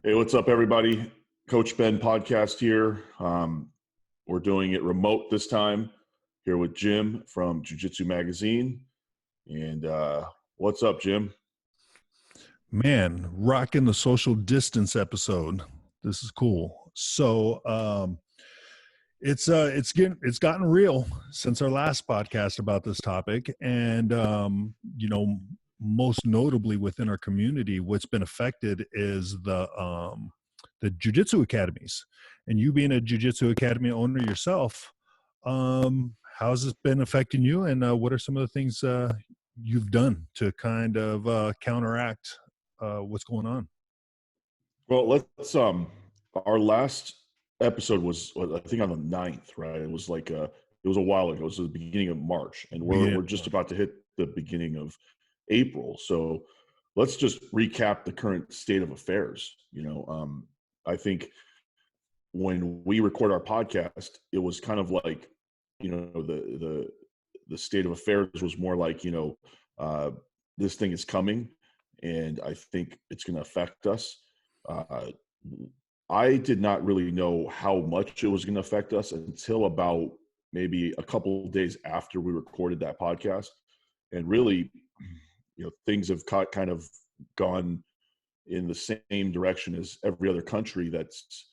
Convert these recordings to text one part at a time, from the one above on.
Hey, what's up, everybody? Coach Ben podcast here. We're doing it remote this time. Here with Jim from Jiu Jitsu Magazine. And what's up, Jim? Man, rocking the social distance episode. This is cool. So it's gotten real since our last podcast about this topic, and most notably within our community, what's been affected is the jiu-jitsu academies. And you being a jiu-jitsu academy owner yourself, how's this been affecting you, and what are some of the things you've done to kind of counteract what's going on? Well, let's our last episode was I think on the 9th, right? It was like it was a while ago. It was the beginning of March, and we're just about to hit the beginning of April. So let's just recap the current state of affairs. I think when we record our podcast, it was kind of like, the state of affairs was more like, this thing is coming, and I think it's going to affect us. Uh, I did not really know how much it was going to affect us until about maybe a couple of days after we recorded that podcast, and really, things have kind of gone in the same direction as every other country that's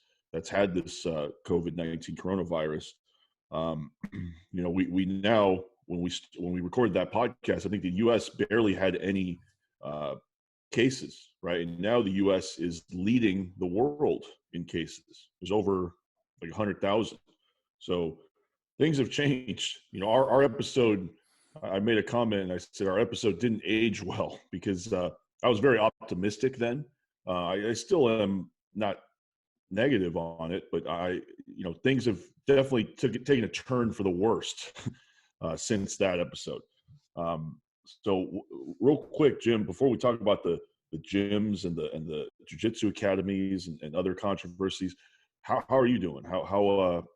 had this COVID-19 coronavirus. We now when we recorded that podcast, I think the U.S. barely had any cases, right? And now the U.S. is leading the world in cases. There's over like 100,000. So things have changed. Our episode, I made a comment and I said our episode didn't age well because I was very optimistic then. I still am not negative on it, but things have definitely taken a turn for the worst since that episode. So real quick, Jim, before we talk about the gyms and the jiu-jitsu academies and other controversies, how are you doing? How's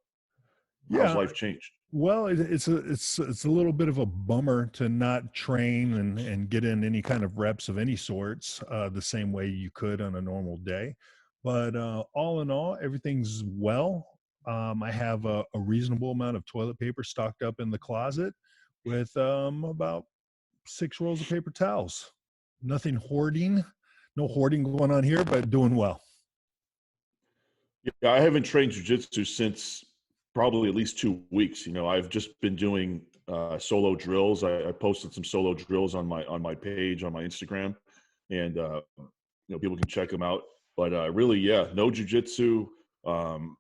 life changed? Well, it's a little bit of a bummer to not train and get in any kind of reps of any sorts the same way you could on a normal day. But all in all, everything's well. I have a reasonable amount of toilet paper stocked up in the closet with about 6 rolls of paper towels. Nothing hoarding, no hoarding going on here, but doing well. Yeah, I haven't trained jiu-jitsu since probably at least 2 weeks. I've just been doing solo drills. I posted some solo drills on my page on my Instagram, and people can check them out. But really, yeah, no jiu-jitsu. I'm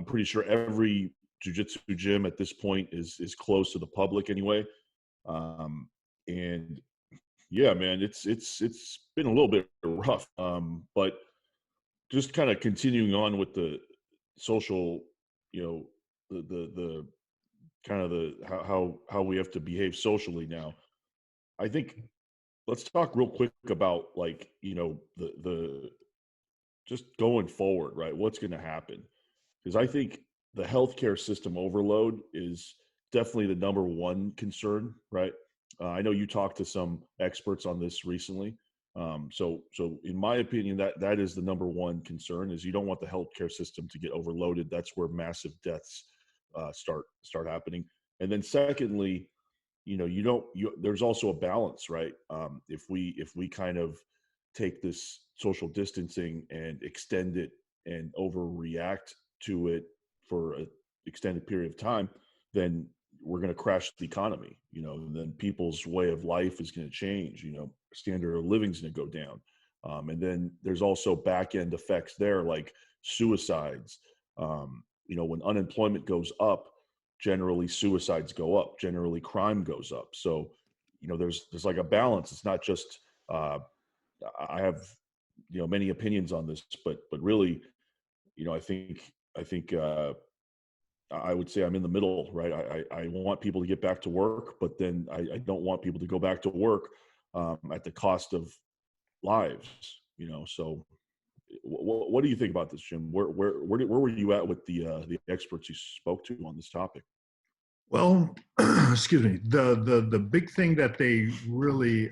pretty sure every jiu-jitsu gym at this point is closed to the public anyway. And yeah, man, it's been a little bit rough. But just kind of continuing on with the social, the kind of the how we have to behave socially now. I think let's talk real quick about like, the just going forward, right? What's going to happen? Because I think the healthcare system overload is definitely the number one concern, right? I know you talked to some experts on this recently. So in my opinion, that is the number one concern, is you don't want the healthcare system to get overloaded. That's where massive deaths start happening. And then secondly, there's also a balance, right? If we kind of take this social distancing and extend it and overreact to it for an extended period of time, then we're going to crash the economy. Then people's way of life is going to change. Standard of living is going to go down. And then there's also back end effects there, like suicides. When unemployment goes up, generally suicides go up, generally crime goes up. So, there's like a balance. It's not just, I have, many opinions on this, but really, I think I would say I'm in the middle, right? I want people to get back to work, but then I don't want people to go back to work at the cost of lives, So what do you think about this, Jim? Where were you at with the experts you spoke to on this topic? Well, excuse me. The big thing that they really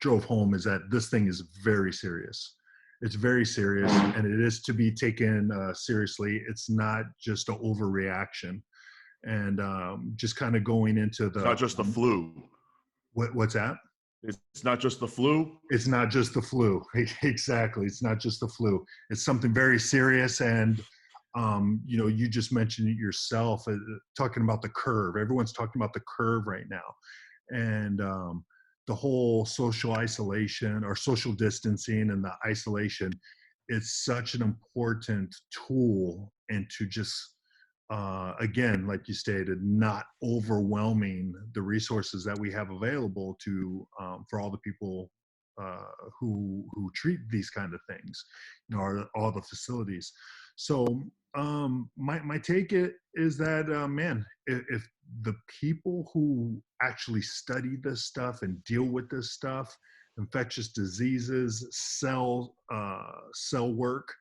drove home is that this thing is very serious, It's very serious, and it is to be taken seriously. It's not just an overreaction. And just kind of going into It's the not just the flu. what's that? It's not just the flu. It's not just the flu. Exactly. It's not just the flu. It's something very serious. And, you just mentioned it yourself, talking about the curve. Everyone's talking about the curve right now. And the whole social isolation or social distancing and the isolation, it's such an important tool, and to just again, like you stated, not overwhelming the resources that we have available to for all the people uh, who treat these kind of things, all the facilities. So my take is that man, if the people who actually study this stuff and deal with this stuff, infectious diseases, cell work,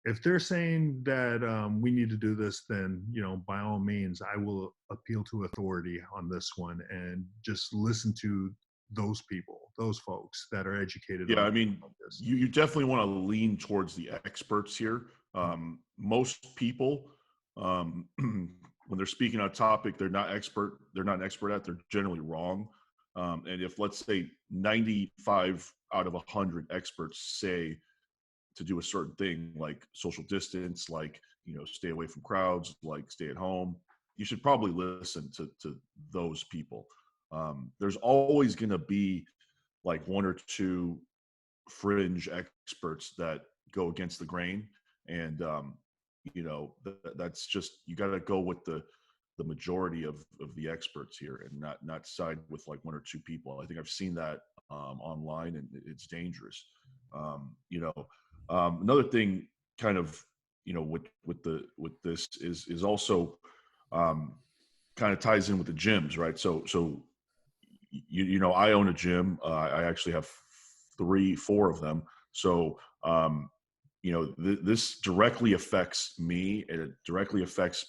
if they're saying that we need to do this, then by all means, I will appeal to authority on this one and just listen to those people, those folks that are educated Yeah, on I mean, this. you definitely want to lean towards the experts here. Most people, when they're speaking on a topic, they're not an expert at. They're generally wrong. And if, let's say, 95 out of 100 experts say to do a certain thing, like social distance, like stay away from crowds, like stay at home, you should probably listen to those people. There's always going to be like one or two fringe experts that go against the grain, and that's just, you got to go with the majority of the experts here, and not side with like one or two people. I think I've seen that online, and it's dangerous. Another thing, kind of, with this is also kind of ties in with the gyms, right? So I own a gym. I actually have 4 of them. So, this directly affects me, and it directly affects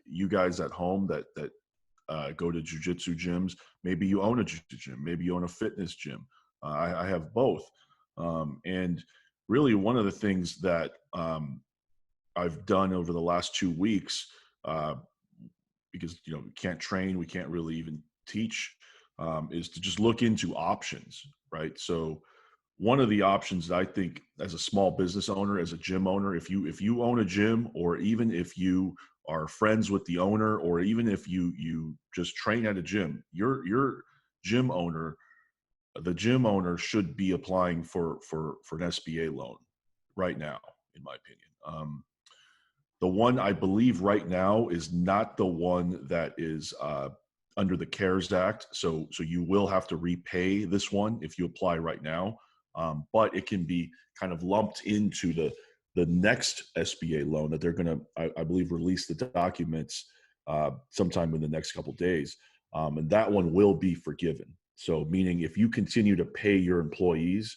you guys at home that go to jiu-jitsu gyms. Maybe you own a jiu-jitsu gym. Maybe you own a fitness gym. I have both. And really, one of the things that I've done over the last 2 weeks, uh, because we can't train, we can't really even teach, is to just look into options, right? So one of the options that I think, as a small business owner, as a gym owner, if you own a gym, or even if you are friends with the owner, or even if you just train at a gym, your gym owner, the gym owner should be applying for an SBA loan right now, in my opinion. The one I believe right now is not the one that is under the CARES Act. So you will have to repay this one if you apply right now. But it can be kind of lumped into the next SBA loan that they're going to, I believe, release the documents sometime in the next couple of days. And that one will be forgiven. So meaning, if you continue to pay your employees,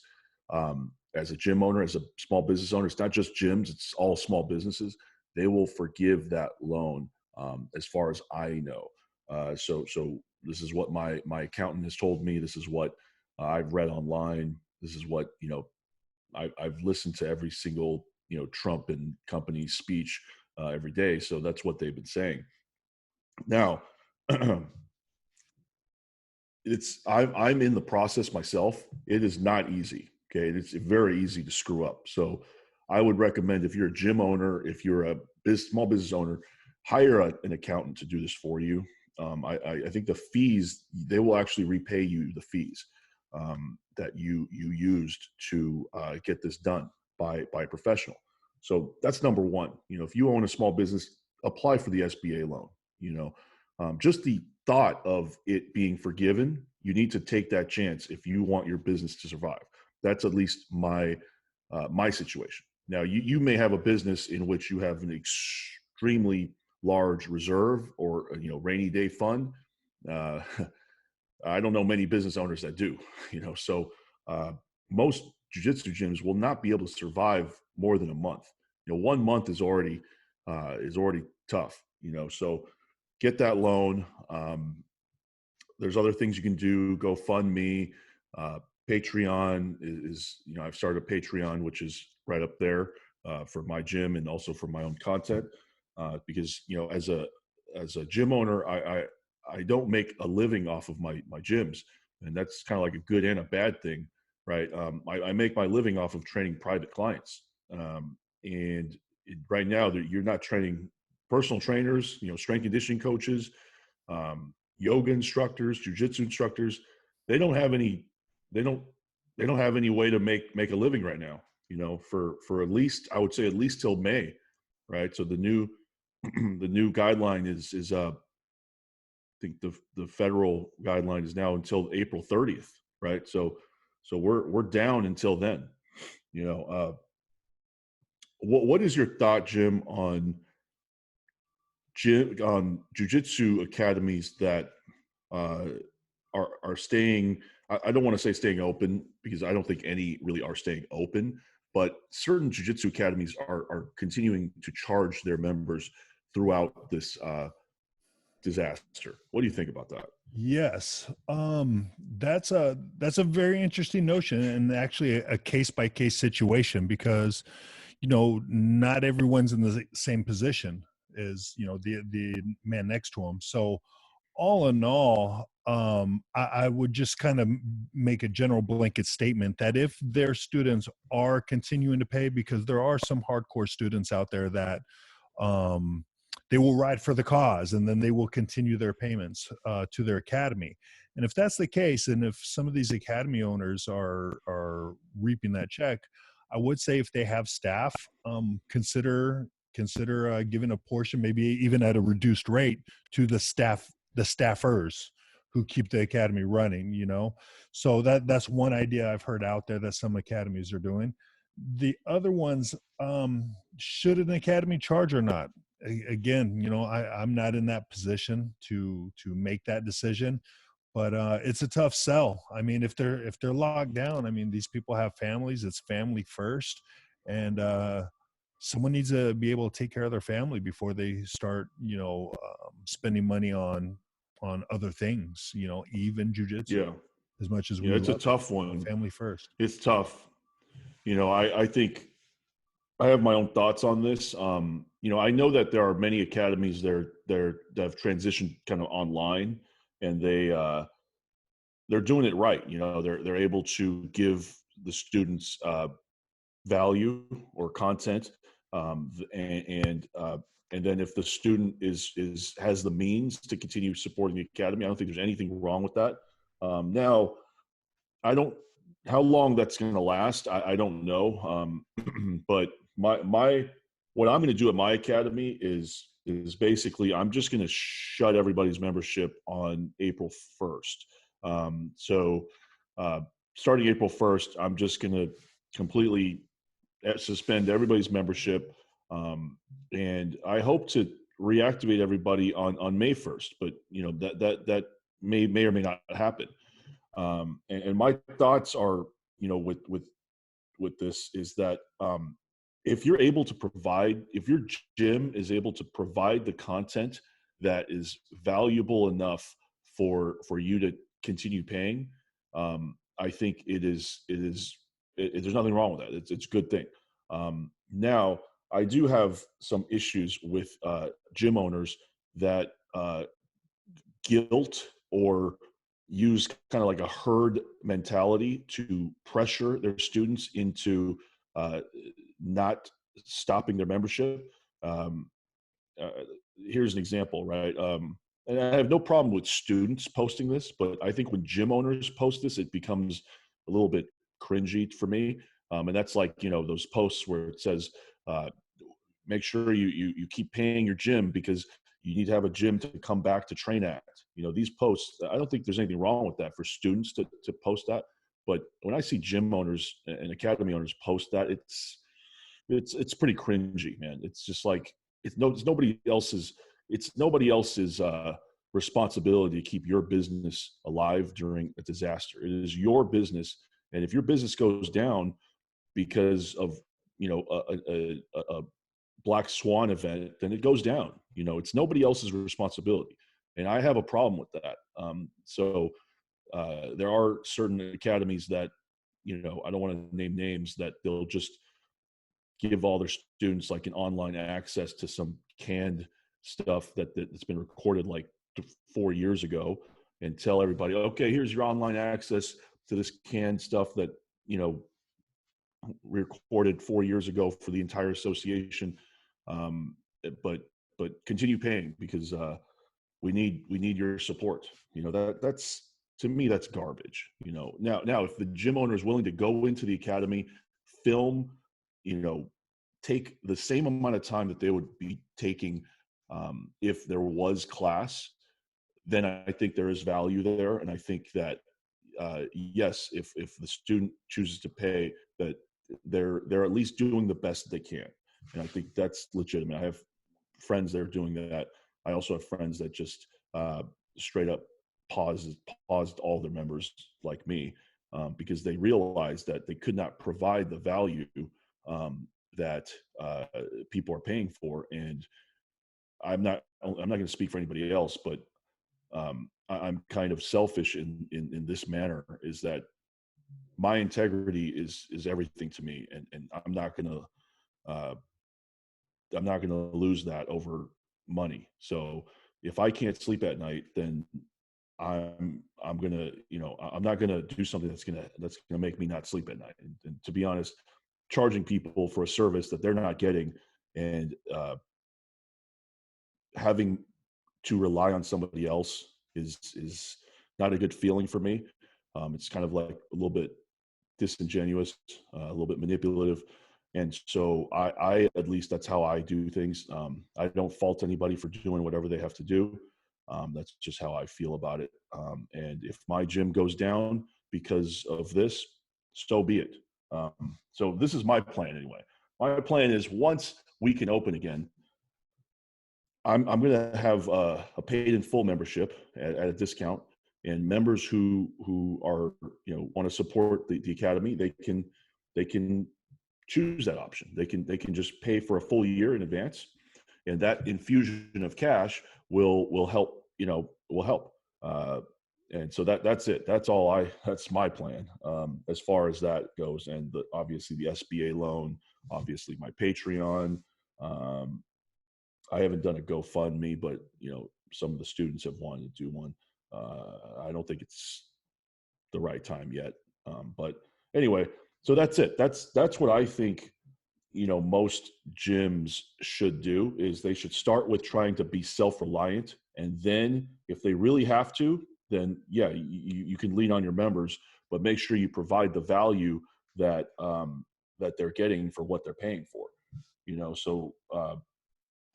as a gym owner, as a small business owner, it's not just gyms, it's all small businesses, they will forgive that loan, as far as I know. So this is what my accountant has told me. This is what I've read online. This is what I've listened to every single Trump and company speech every day. So that's what they've been saying. Now, I'm in the process myself. It is not easy. Okay, it's very easy to screw up. So I would recommend, if you're a gym owner, if you're a small business owner, hire an accountant to do this for you. I think the fees, they will actually repay you the fees that you used to get this done by a professional. So that's number one. If you own a small business, apply for the SBA loan. Just the thought of it being forgiven, you need to take that chance if you want your business to survive. That's at least my situation. Now, you may have a business in which you have an extremely large reserve, or rainy day fund. Uh, I don't know many business owners that do. So most jiu-jitsu gyms will not be able to survive more than a month. 1 month is already tough. So get that loan. There's other things you can do. GoFundMe. Patreon is, I've started a Patreon, which is right up there for my gym and also for my own content. Because, as a gym owner, I don't make a living off of my gyms, and that's kind of like a good and a bad thing, right? I make my living off of training private clients, and right now you're not training personal trainers, strength conditioning coaches, yoga instructors, jujitsu instructors. They don't have any. They don't. They don't have any way to make a living right now. For at least, I would say, at least till May, right? So the new the new guideline is I think the federal guideline is now until April 30th, right? So we're down until then. What is your thought, Jim, on jujitsu academies that uh, are staying? I don't want to say staying open, because I don't think any really are staying open, but certain jujitsu academies are continuing to charge their members throughout this disaster. What do you think about that? Yes. That's a very interesting notion, and actually a case by case situation, because not everyone's in the same position as the man next to him. So all in all, I would just kind of make a general blanket statement that if their students are continuing to pay, because there are some hardcore students out there that um, they will ride for the cause, and then they will continue their payments to their academy. And if that's the case, and if some of these academy owners are reaping that check, I would say if they have staff, consider giving a portion, maybe even at a reduced rate, to the staffers who keep the academy running. So that's one idea I've heard out there that some academies are doing. The other ones, should an academy charge or not? Again, I'm not in that position to make that decision, but it's a tough sell. I mean, if they're locked down, I mean, these people have families. It's family first, and someone needs to be able to take care of their family before they start, spending money on other things. Even jujitsu, Yeah, as much as we it's a love it, tough one. family first. It's tough. I think I have my own thoughts on this. I know that there are many academies that have transitioned kind of online, and they're doing it right. They're able to give the students value or content, and then if the student is has the means to continue supporting the academy, I don't think there's anything wrong with that. Now, I don't how long that's going to last. I don't know. But my what I'm going to do at my academy is basically I'm just going to shut everybody's membership on April 1st. So starting April 1st, I'm just going to completely suspend everybody's membership, and I hope to reactivate everybody on May 1st. But that may or may not happen. And my thoughts are, with this is that if you're able to provide, if your gym is able to provide the content that is valuable enough for you to continue paying, I think there's nothing wrong with that. It's a good thing. Now, I do have some issues with gym owners that guilt or use kind of like a herd mentality to pressure their students into uh, not stopping their membership. Um, uh, Here's an example, right? And I have no problem with students posting this, but I think when gym owners post this, it becomes a little bit cringy for me. And that's like, those posts where it says, uh, make sure you keep paying your gym because you need to have a gym to come back to train at. These posts, I don't think there's anything wrong with that for students to post that. But when I see gym owners and academy owners post that, it's pretty cringy, man. It's just like it's nobody else's responsibility to keep your business alive during a disaster. It is your business, and if your business goes down because of a black swan event, then it goes down. It's nobody else's responsibility, and I have a problem with that. So there are certain academies that, I don't want to name names, that they'll just give all their students like an online access to some canned stuff that's been recorded like 4 years ago, and tell everybody, okay, here's your online access to this canned stuff that, you know, recorded 4 years ago for the entire association. Um, but continue paying, because we need your support. That's, to me, that's garbage. Now if the gym owner is willing to go into the academy, film, you know take the same amount of time that they would be taking if there was class, then I think there is value there. And I think that, yes, if the student chooses to pay, that they're at least doing the best they can. And I think that's legitimate. I have friends that are doing that. I also have friends that just straight up paused all their members, like me, because they realized that they could not provide the value that people are paying for. And I'm not going to speak for anybody else, but I'm kind of selfish in this manner, is that my integrity is everything to me, and uh, I'm not going to lose that over money. So if I can't sleep at night, then I'm gonna, I'm not gonna do something that's gonna make me not sleep at night. And to be honest, charging people for a service that they're not getting, and having to rely on somebody else is not a good feeling for me. It's kind of like a little bit disingenuous, a little bit manipulative. And so at least that's how I do things. I don't fault anybody for doing whatever they have to do. That's just how I feel about it. And if my gym goes down because of this, so be it. So this is my plan anyway. My plan is, once we can open again, I'm going to have a paid in full membership at a discount, and members who are, want to support the academy, they can choose that option. They can just pay for a full year in advance, and that infusion of cash will help. Will help. And so that's it. That's my plan, as far as that goes. And obviously the SBA loan, obviously my Patreon. Um, I haven't done a GoFundMe, but some of the students have wanted to do one. I don't think it's the right time yet. But anyway, so that's it. That's what I think. Most gyms should do, is they should start with trying to be self-reliant, and then if they really have to, then yeah, you can lean on your members, but make sure you provide the value that they're getting for what they're paying for.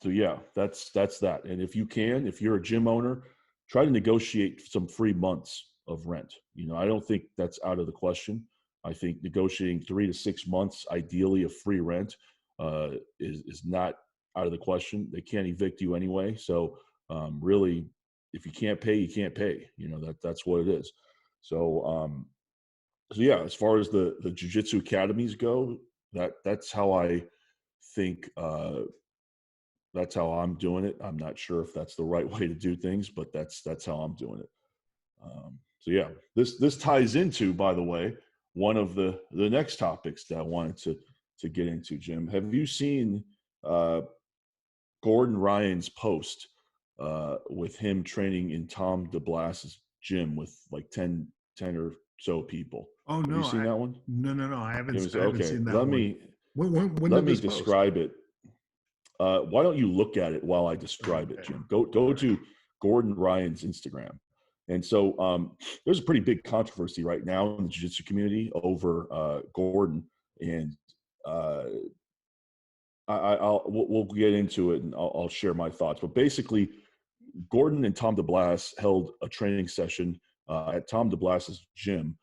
So yeah, that's that. And if you're a gym owner, try to negotiate some free months of rent. I don't think that's out of the question. I think negotiating 3 to 6 months, ideally, of free rent, is not out of the question. They can't evict you anyway. So really, if you can't pay, you can't pay. That's what it is. So yeah, as far as the jiu-jitsu academies go, that's how I think. That's how I'm doing it. I'm not sure if that's the right way to do things, but that's how I'm doing it. So yeah, this ties into, by the way, one of the next topics that I wanted to get into. Jim, have you seen uh, Gordon Ryan's post with him training in Tom DeBlass's gym with like 10 or so people? Oh Have you no, seen that one? no, I haven't Okay, seen that let one. me When let did me this post? describe it. Why don't you look at it while I describe it, Okay. Jim? Go All go right. to Gordon Ryan's Instagram. And so there's a pretty big controversy right now in the jiu-jitsu community over Gordon, and uh, we'll get into it, and I'll share my thoughts. But basically, Gordon and Tom DeBlass held a training session at Tom DeBlass's gym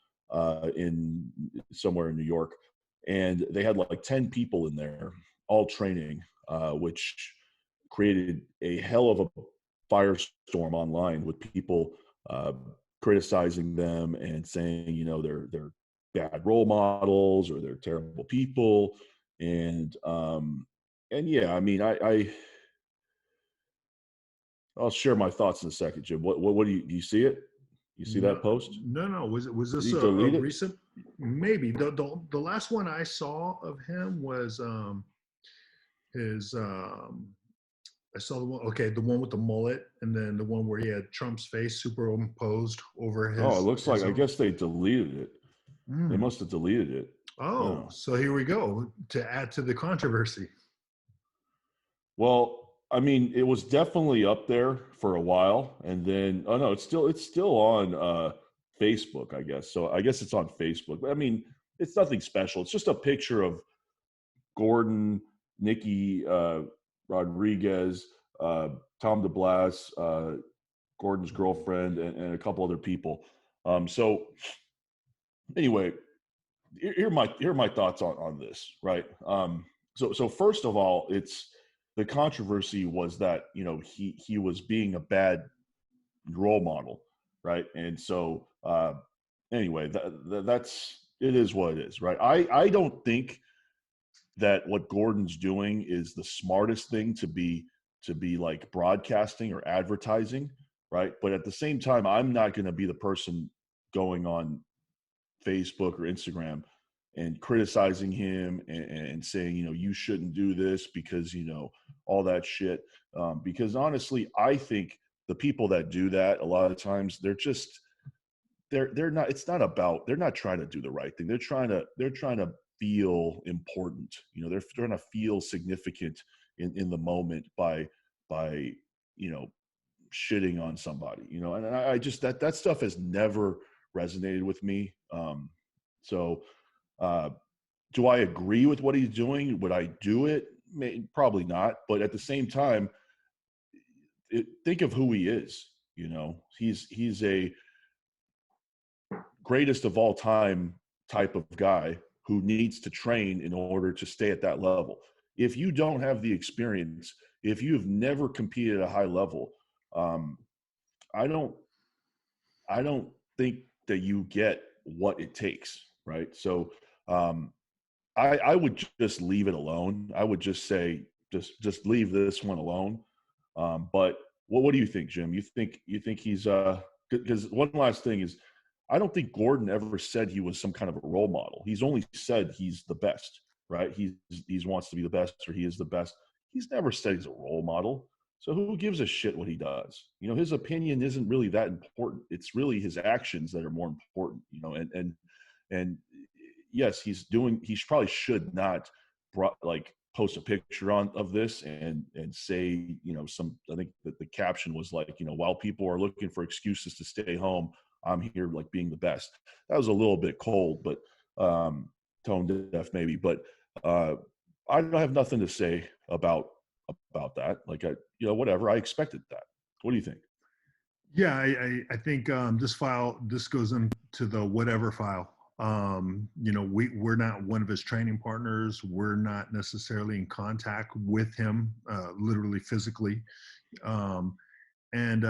in somewhere in New York, and they had like 10 people in there, all training, which created a hell of a firestorm online, with people uh, criticizing them and saying, they're bad role models, or they're terrible people. And yeah, I mean, I'll share my thoughts in a second, Jim. What do you see it? You see No, that post? no. Was Did this he a delete it? recent? Maybe the last one I saw of him was his I saw the one, okay, the one with the mullet, and then the one where he had Trump's face superimposed over Oh, it looks like, his I own. guess they deleted it. They Mm. must have deleted it. Oh, Oh. so here we go to add to the controversy. Well, I mean, it was definitely up there for a while, and then oh no, it's still on Facebook, I guess. So I guess it's on Facebook. But I mean, it's nothing special. It's just a picture of Gordon, Nikki Rodriguez, Tom DeBlas, Gordon's girlfriend, and a couple other people. So anyway, here are my thoughts on this, right? So first of all, it's the controversy was that he was being a bad role model, right? And so anyway, that's it is what it is, right? I don't think that what Gordon's doing is the smartest thing to be like broadcasting or advertising, right? But at the same time, I'm not going to be the person going on Facebook or Instagram and criticizing him and saying, you shouldn't do this because, all that shit. Because honestly, I think the people that do that a lot of times they're not. It's not about. They're not trying to do the right thing. They're trying to feel important. They're trying to feel significant in the moment by you know shitting on somebody, and I just that stuff has never resonated with me. So, uh, do I agree with what he's doing? Would I do it? Probably not. But at the same time, think of who he is. He's a greatest of all time type of guy who needs to train in order to stay at that level. If you don't have the experience, if you've never competed at a high level, um, I don't I don't think that you get what it takes, right? So um, I would just leave it alone. I would just say just leave this one alone. But what do you think, Jim? You think he's because one last thing is I don't think Gordon ever said he was some kind of a role model. He's only said he's the best, right? He's wants to be the best or he is the best. He's never said he's a role model. So who gives a shit what he does? His opinion isn't really that important. It's really his actions that are more important, and yes, he probably should not post a picture of this and say, I think that the caption was like, while people are looking for excuses to stay home, I'm here like being the best. That was a little bit cold, but tone deaf maybe, but I don't have nothing to say about that. Like whatever. I expected that. What do you think? Yeah, I think this goes into the whatever file. We're not one of his training partners. We're not necessarily in contact with him, literally physically. Um, and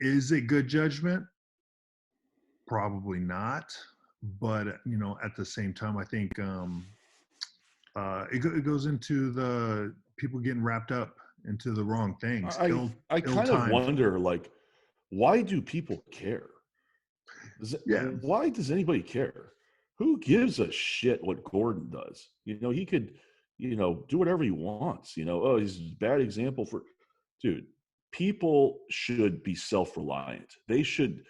is it good judgment? Probably not. But at the same time, I think it goes into the people getting wrapped up into the wrong things, I I ill kind of timed. wonder, like, why do people care? Yeah, Why does anybody care? Who gives a shit what Gordon does? He could, do whatever he wants. Oh, he's a bad example for, dude. People should be self-reliant. They should.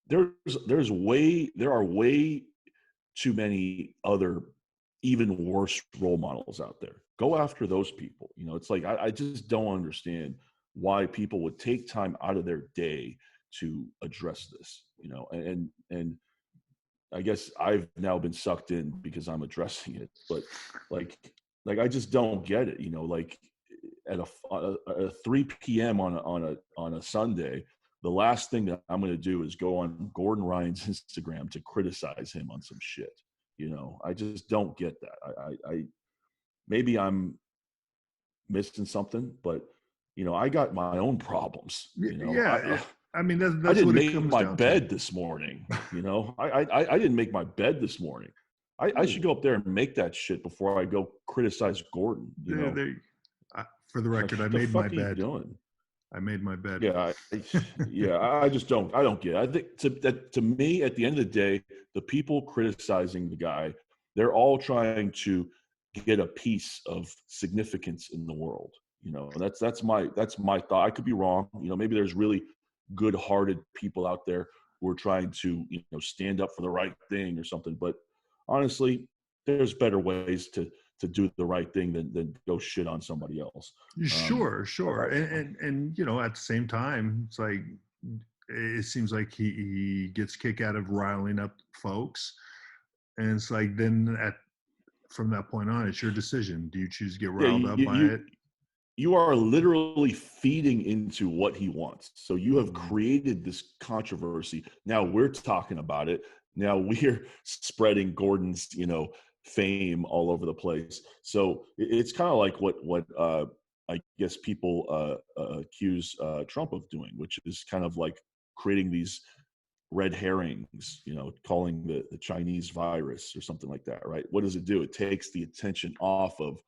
There are way too many other even worse role models out there. Go after those people. It's like I just don't understand why people would take time out of their day to address this. And I guess I've now been sucked in because I'm addressing it. But like I just don't get it. Like at a 3 p.m. on a Sunday, the last thing that I'm going to do is go on Gordon Ryan's Instagram to criticize him on some shit. I just don't get that. I maybe I'm missing something, but I got my own problems. yeah. I mean, I that's didn't what it make comes my down to. bed this morning. I didn't make my bed this morning. I should Oh, go up there and make that shit before I go criticize Gordon. there. For the Like, record, I what the made my fuck are you bed. doing? I made my bed. Yeah, yeah, I just don't. I don't get it. I think to me, at the end of the day, the people criticizing the guy, they're all trying to get a piece of significance in the world. That's my thought. I could be wrong. Maybe there's really good-hearted people out there who are trying to stand up for the right thing or something. But honestly, there's better ways to do the right thing than go shit on somebody else. Um, Sure, sure. And at the same time, it's like it seems like he gets kick out of riling up folks. And it's like then at from that point on, it's your decision. Do you choose to get yeah, riled you, up by you it? you are literally feeding into what he wants. So you have Mm, created this controversy. Now we're talking about it. Now we're spreading Gordon's, fame all over the place. So it's kind of like what I guess people accuse Trump of doing, which is kind of like creating these red herrings, calling the Chinese virus or something like that, right? What does it do? It takes the attention off of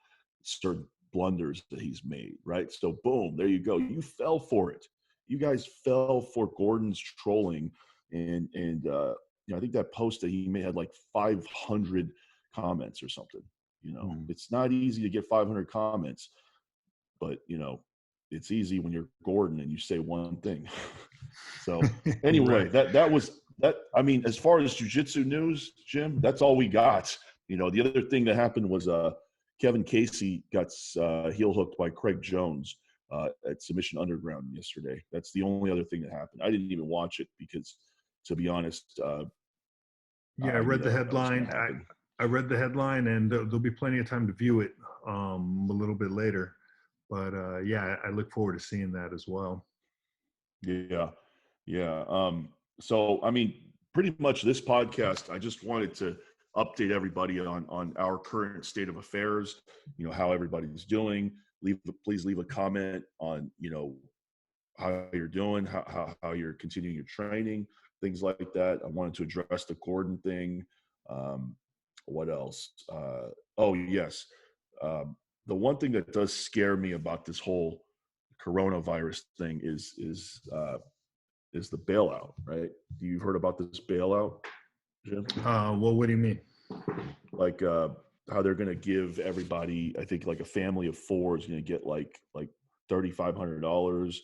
certain blunders that he's made, right? So boom, there you go. You fell for it. You guys fell for Gordon's trolling, and I think that post that he made had like 500 comments or something. mm. It's not easy to get 500 comments, but it's easy when you're Gordon and you say one thing. So anyway, Right. that was that. I mean, as far as jiu-jitsu news, Jim, that's all we got. The other thing that happened was Kevin Casey got heel hooked by Craig Jones at Submission Underground yesterday. That's the only other thing that happened. I didn't even watch it because, to be honest, Yeah, I I knew read the that was going headline. to happen. I read the headline, and there'll be plenty of time to view it a little bit later. But yeah, I look forward to seeing that as well. Yeah, yeah. So I mean, pretty much this podcast, I just wanted to update everybody on our current state of affairs. How everybody's doing. Please leave a comment on how you're doing, how you're continuing your training, things like that. I wanted to address the Gordon thing. Um, what else? Oh yes, um, the one thing that does scare me about this whole coronavirus thing is the bailout, right? You've heard about this bailout, Jim? Well, what do you mean? Like how they're going to give everybody, I think like a family of four is going to get like $3,500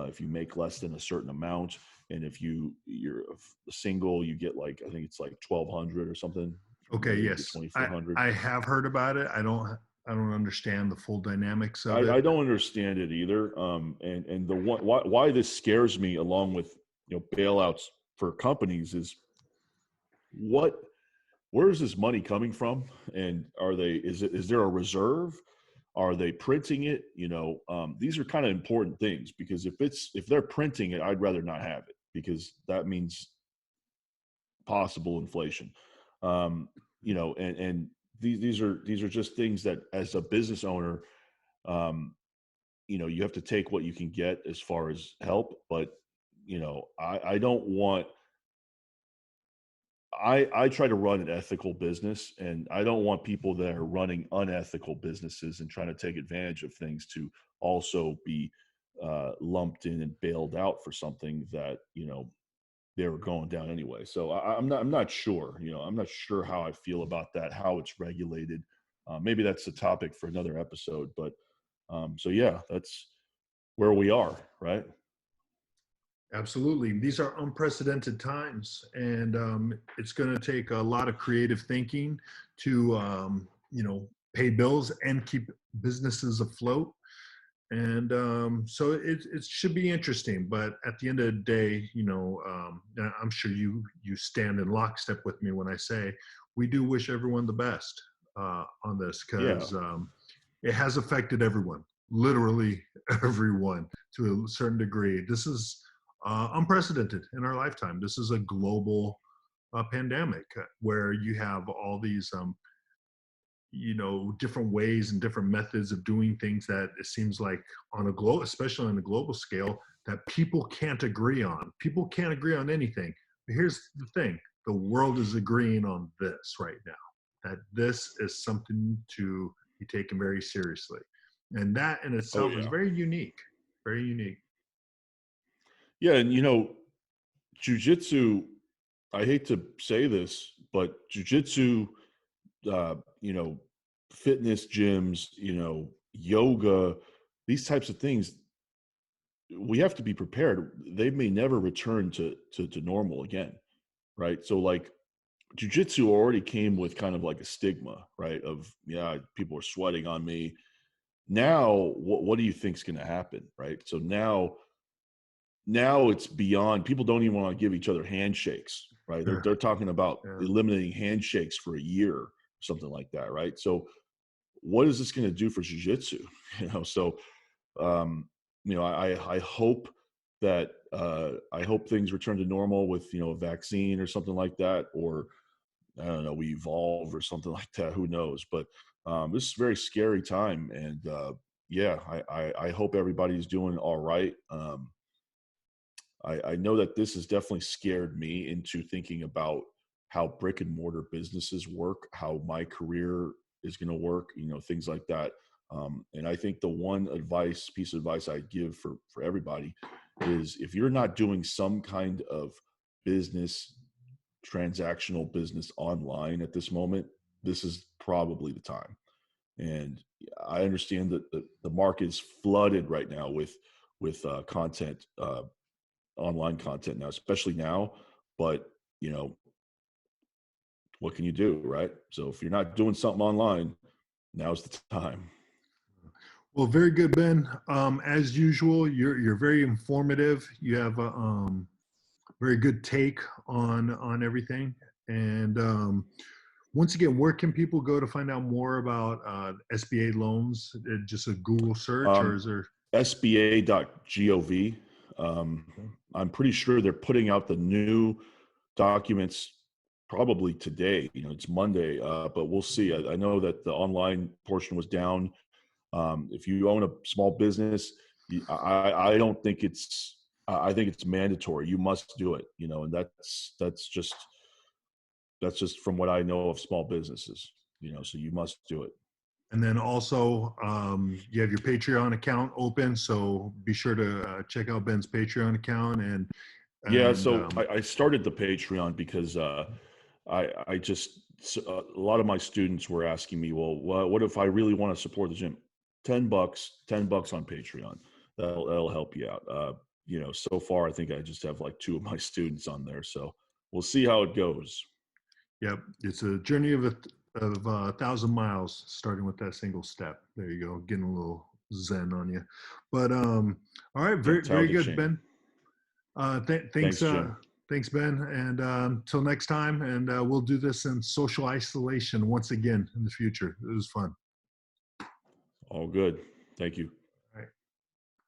if you make less than a certain amount, and if you're a single, you get like I think it's like 1,200 or something. If you're Okay, married, you get yes, 2,400. I have heard about it. I don't understand the full dynamics of it. I don't understand it either. And the one why this scares me, along with bailouts for companies, is what where is this money coming from, and is there a reserve? Are they printing it? These are kind of important things, because if they're printing it, I'd rather not have it, because that means possible inflation. And these are just things that, as a business owner, um, you have to take what you can get as far as help. But I don't want. I try to run an ethical business, and I don't want people that are running unethical businesses and trying to take advantage of things to also be lumped in and bailed out for something that they were going down anyway. So I'm not sure. I'm not sure how I feel about that, how it's regulated. Maybe that's a topic for another episode. But so yeah, that's where we are, right? Absolutely. These are unprecedented times, and it's going to take a lot of creative thinking to, pay bills and keep businesses afloat. And so it should be interesting. But at the end of the day, I'm sure you stand in lockstep with me when I say we do wish everyone the best on this, Yeah. because it has affected everyone, literally everyone, to a certain degree. This is unprecedented in our lifetime. This is a global pandemic where you have all these, different ways and different methods of doing things that it seems like on a global, especially on a global scale, that people can't agree on. People can't agree on anything. But here's the thing: the world is agreeing on this right now. That this is something to be taken very seriously, and that in Oh itself is yeah. very unique. Very unique. Yeah, and jujitsu. I hate to say this, but jujitsu, you know, fitness gyms, yoga, these types of things, we have to be prepared. They may never return to normal again, right? So like jujitsu already came with kind of like a stigma, right? Of yeah, people are sweating on me. Now, what do you think's going to happen, right? So now it's beyond. People don't even want to give each other handshakes, right? They're Yeah, they're talking about yeah. eliminating handshakes for a year, something like that, right? So what is this going to do for jujitsu? So um, I hope that I hope things return to normal with a vaccine or something like that, or I don't know, we evolve or something like that. Who knows? But this is a very scary time, and yeah, I hope everybody's doing all right. I know that this has definitely scared me into thinking about how brick and mortar businesses work, how my career is going to work, things like that. And I think the one piece of advice I give for everybody is if you're not doing some kind of business, transactional business online at this moment, this is probably the time. And I understand that the market is flooded right now with content. Online content now, especially now. But you know, what can you do, right? So if you're not doing something online, now's the time. Well, very good, Ben. As usual, you're very informative. You have a very good take on everything. And once again, where can people go to find out more about SBA loans? Just a Google search, or Um, is there? SBA.gov. Um, I'm pretty sure they're putting out the new documents probably today. It's Monday, but we'll see. I know that the online portion was down. If you own a small business, I don't think I think it's mandatory. You must do it. And that's just from what I know of small businesses. So you must do it. And then also, you have your Patreon account open, so be sure to check out Ben's Patreon account. and Yeah, and so I started the Patreon because I just a lot of my students were asking me, well, what if I really want to support the gym? $10 on Patreon. That'll help you out. So far I think I just have like two of my students on there, so we'll see how it goes. Yep, it's a journey of 1,000 miles, starting with that single step. There you go, getting a little zen on you. But all right, Yeah, very very talented good, champ. Ben. Thanks, Thanks, Jim. thanks, Ben. And till next time, and we'll do this in social isolation once again in the future. It was fun. All good. Thank you.